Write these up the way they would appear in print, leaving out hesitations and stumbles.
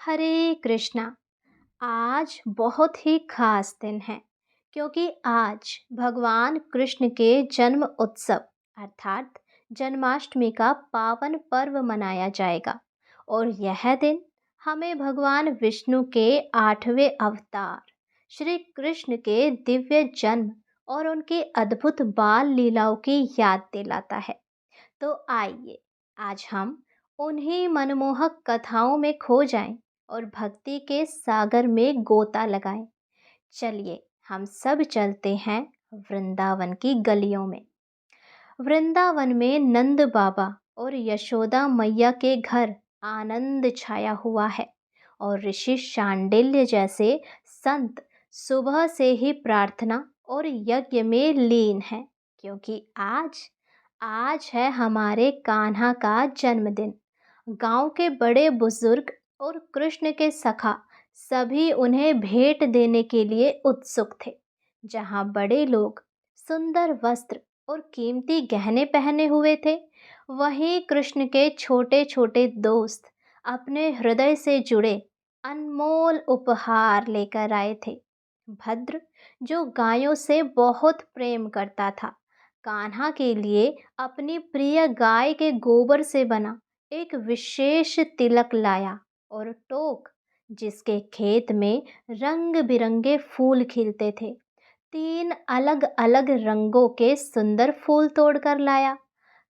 हरे कृष्णा। आज बहुत ही खास दिन है क्योंकि आज भगवान कृष्ण के जन्म उत्सव अर्थात जन्माष्टमी का पावन पर्व मनाया जाएगा। और यह दिन हमें भगवान विष्णु के 8वें अवतार श्री कृष्ण के दिव्य जन्म और उनकी अद्भुत बाल लीलाओं की याद दिलाता है। तो आइए आज हम उन्हीं मनमोहक कथाओं में खो जाएं और भक्ति के सागर में गोता लगाएं। चलिए हम सब चलते हैं वृंदावन की गलियों में। वृंदावन में नंद बाबा और यशोदा मैया के घर आनंद छाया हुआ है और ऋषि शांडिल्य जैसे संत सुबह से ही प्रार्थना और यज्ञ में लीन हैं, क्योंकि आज आज है हमारे कान्हा का जन्मदिन। गांव के बड़े बुजुर्ग और कृष्ण के सखा सभी उन्हें भेंट देने के लिए उत्सुक थे। जहां बड़े लोग सुंदर वस्त्र और कीमती गहने पहने हुए थे, वहीं कृष्ण के छोटे छोटे दोस्त अपने हृदय से जुड़े अनमोल उपहार लेकर आए थे। भद्र, जो गायों से बहुत प्रेम करता था, कान्हा के लिए अपनी प्रिय गाय के गोबर से बना एक विशेष तिलक लाया। और टोक, जिसके खेत में रंग बिरंगे फूल खिलते थे, 3 अलग अलग रंगों के सुंदर फूल तोड़कर लाया।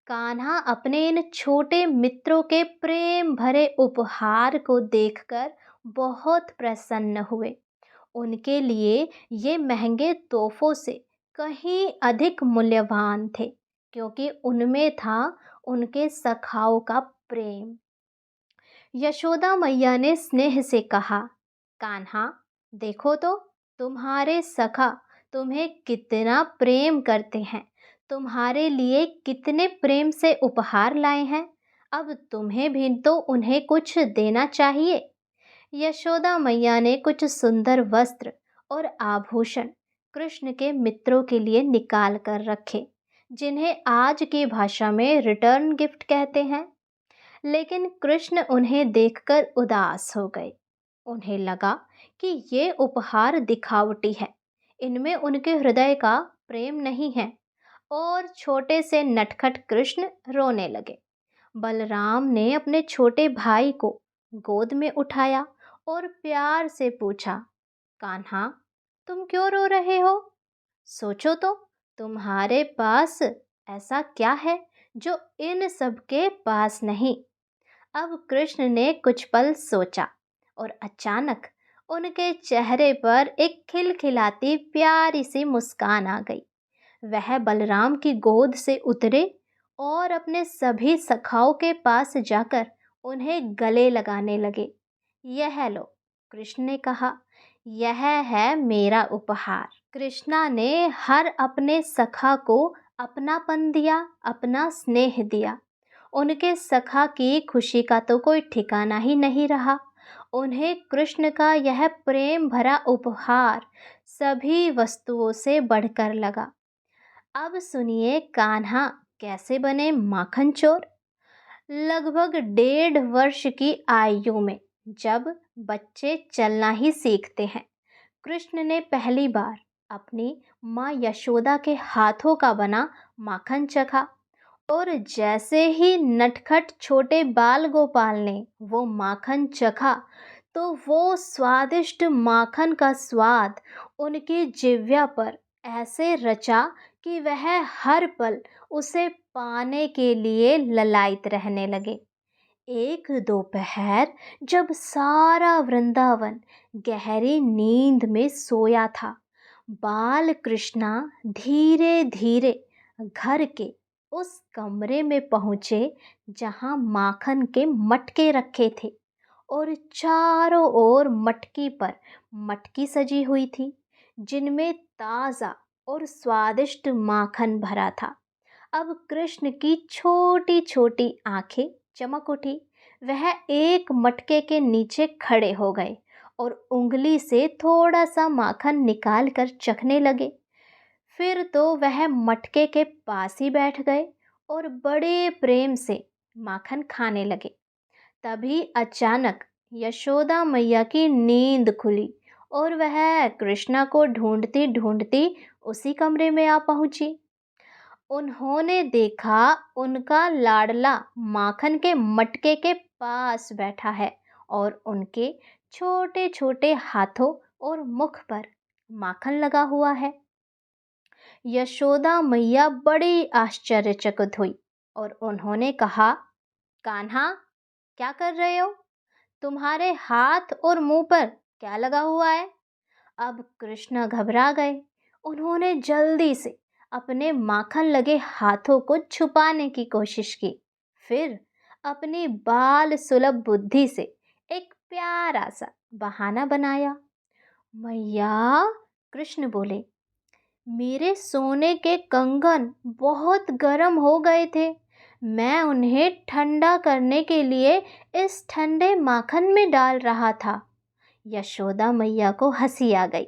कान्हा अपने इन छोटे मित्रों के प्रेम भरे उपहार को देखकर बहुत प्रसन्न हुए। उनके लिए ये महंगे तोहफों से कहीं अधिक मूल्यवान थे, क्योंकि उनमें था उनके सखाओं का प्रेम। यशोदा मैया ने स्नेह से कहा, कान्हा, देखो तो, तुम्हारे सखा तुम्हें कितना प्रेम करते हैं, तुम्हारे लिए कितने प्रेम से उपहार लाए हैं। अब तुम्हें भी तो उन्हें कुछ देना चाहिए। यशोदा मैया ने कुछ सुंदर वस्त्र और आभूषण कृष्ण के मित्रों के लिए निकाल कर रखे, जिन्हें आज की भाषा में रिटर्न गिफ्ट कहते हैं। लेकिन कृष्ण उन्हें देखकर उदास हो गए। उन्हें लगा कि ये उपहार दिखावटी है, इनमें उनके हृदय का प्रेम नहीं है। और छोटे से नटखट कृष्ण रोने लगे। बलराम ने अपने छोटे भाई को गोद में उठाया और प्यार से पूछा, कान्हा, तुम क्यों रो रहे हो? सोचो तो, तुम्हारे पास ऐसा क्या है जो इन सब के पास नहीं? अब कृष्ण ने कुछ पल सोचा और अचानक उनके चेहरे पर एक खिलखिलाती प्यारी सी मुस्कान आ गई। वह बलराम की गोद से उतरे और अपने सभी सखाओं के पास जाकर उन्हें गले लगाने लगे। यह लो, कृष्ण ने कहा, यह है मेरा उपहार। कृष्णा ने हर अपने सखा को अपनापन दिया, अपना स्नेह दिया। उनके सखा की खुशी का तो कोई ठिकाना ही नहीं रहा। उन्हें कृष्ण का यह प्रेम भरा उपहार सभी वस्तुओं से बढ़कर लगा। अब सुनिए कान्हा कैसे बने माखन चोर। लगभग 1.5 वर्ष की आयु में जब बच्चे चलना ही सीखते हैं, कृष्ण ने पहली बार अपनी माँ यशोदा के हाथों का बना माखन चखा। और जैसे ही नटखट छोटे बाल गोपाल ने वो माखन चखा, तो वो स्वादिष्ट माखन का स्वाद उनकी जिह्वा पर ऐसे रचा कि वह हर पल उसे पाने के लिए ललायत रहने लगे। एक दोपहर जब सारा वृंदावन गहरी नींद में सोया था, बाल कृष्णा धीरे धीरे घर के उस कमरे में पहुँचे जहाँ माखन के मटके रखे थे। और चारों ओर मटकी पर मटकी सजी हुई थी, जिनमें ताज़ा और स्वादिष्ट माखन भरा था। अब कृष्ण की छोटी छोटी आंखें चमक उठी। वह एक मटके के नीचे खड़े हो गए और उंगली से थोड़ा सा माखन निकाल कर चखने लगे। फिर तो वह मटके के पास ही बैठ गए और बड़े प्रेम से माखन खाने लगे। तभी अचानक यशोदा मैया की नींद खुली और वह कृष्णा को ढूंढती ढूंढती उसी कमरे में आ पहुंची। उन्होंने देखा उनका लाडला माखन के मटके के पास बैठा है और उनके छोटे छोटे हाथों और मुख पर माखन लगा हुआ है। यशोदा मैया बड़ी आश्चर्यचकित हुई और उन्होंने कहा, कान्हा, क्या कर रहे हो? तुम्हारे हाथ और मुंह पर क्या लगा हुआ है? अब कृष्ण घबरा गए। उन्होंने जल्दी से अपने माखन लगे हाथों को छुपाने की कोशिश की। फिर अपनी बाल सुलभ बुद्धि से एक प्यारा सा बहाना बनाया। मैया, कृष्ण बोले, मेरे सोने के कंगन बहुत गर्म हो गए थे। मैं उन्हें ठंडा करने के लिए इस ठंडे माखन में डाल रहा था। यशोदा मैया को हंसी आ गई।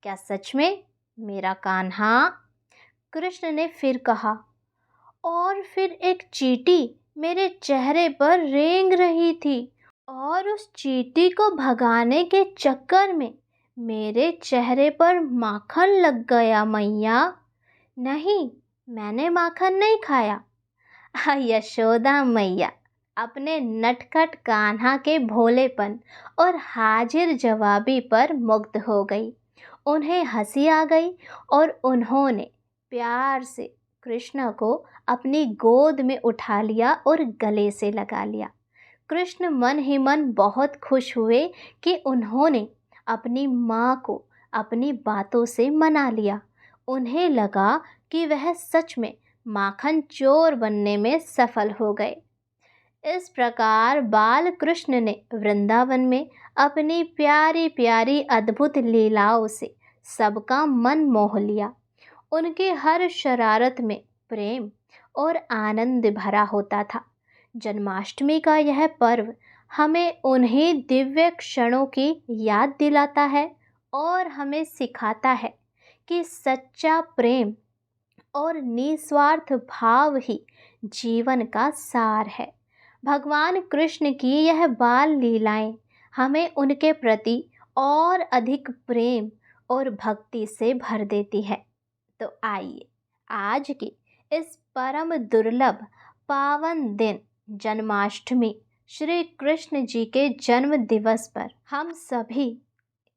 क्या सच में, मेरा कान्हा? कृष्ण ने फिर कहा। और फिर एक चींटी मेरे चेहरे पर रेंग रही थी और उस चींटी को भगाने के चक्कर में मेरे चेहरे पर माखन लग गया मैया। नहीं, मैंने माखन नहीं खाया। यशोदा मैया अपने नटखट कान्हा के भोलेपन और हाजिर जवाबी पर मुग्ध हो गई। उन्हें हंसी आ गई और उन्होंने प्यार से कृष्ण को अपनी गोद में उठा लिया और गले से लगा लिया। कृष्ण मन ही मन बहुत खुश हुए कि उन्होंने अपनी माँ को अपनी बातों से मना लिया। उन्हें लगा कि वह सच में माखन चोर बनने में सफल हो गए। इस प्रकार बाल कृष्ण ने वृंदावन में अपनी प्यारी प्यारी अद्भुत लीलाओं से सबका मन मोह लिया। उनके हर शरारत में प्रेम और आनंद भरा होता था। जन्माष्टमी का यह पर्व हमें उन्हीं दिव्य क्षणों की याद दिलाता है और हमें सिखाता है कि सच्चा प्रेम और निस्वार्थ भाव ही जीवन का सार है। भगवान कृष्ण की यह बाल लीलाएं हमें उनके प्रति और अधिक प्रेम और भक्ति से भर देती है। तो आइए आज के इस परम दुर्लभ पावन दिन जन्माष्टमी श्री कृष्ण जी के जन्म दिवस पर हम सभी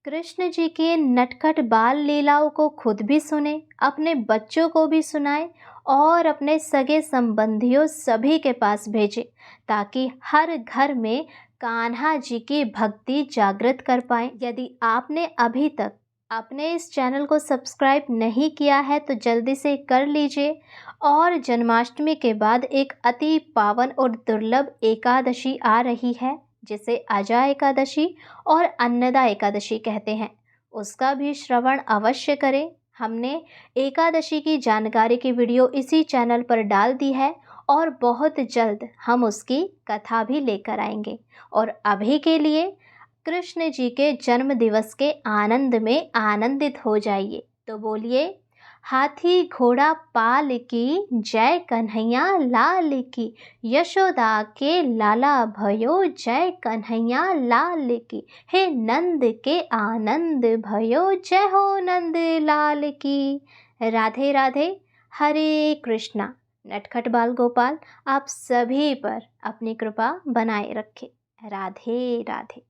कृष्ण जी के नटखट बाल लीलाओं को खुद भी सुने, अपने बच्चों को भी सुनाएं और अपने सगे संबंधियों सभी के पास भेजें, ताकि हर घर में कान्हा जी की भक्ति जागृत कर पाएं। यदि आपने अभी तक अपने इस चैनल को सब्सक्राइब नहीं किया है तो जल्दी से कर लीजिए। और जन्माष्टमी के बाद एक अति पावन और दुर्लभ एकादशी आ रही है, जिसे अजा एकादशी और अन्नदा एकादशी कहते हैं। उसका भी श्रवण अवश्य करें। हमने एकादशी की जानकारी की वीडियो इसी चैनल पर डाल दी है और बहुत जल्द हम उसकी कथा भी लेकर आएंगे। और अभी के लिए कृष्ण जी के जन्म दिवस के आनंद में आनंदित हो जाइए। तो बोलिए, हाथी घोड़ा पाल की, जय कन्हैया लाल की, यशोदा के लाला भयो, जय कन्हैया लाल की, हे नंद के आनंद भयो, जय हो नंद लाल की। राधे राधे। हरे कृष्णा। नटखट बाल गोपाल आप सभी पर अपनी कृपा बनाए रखे। राधे राधे।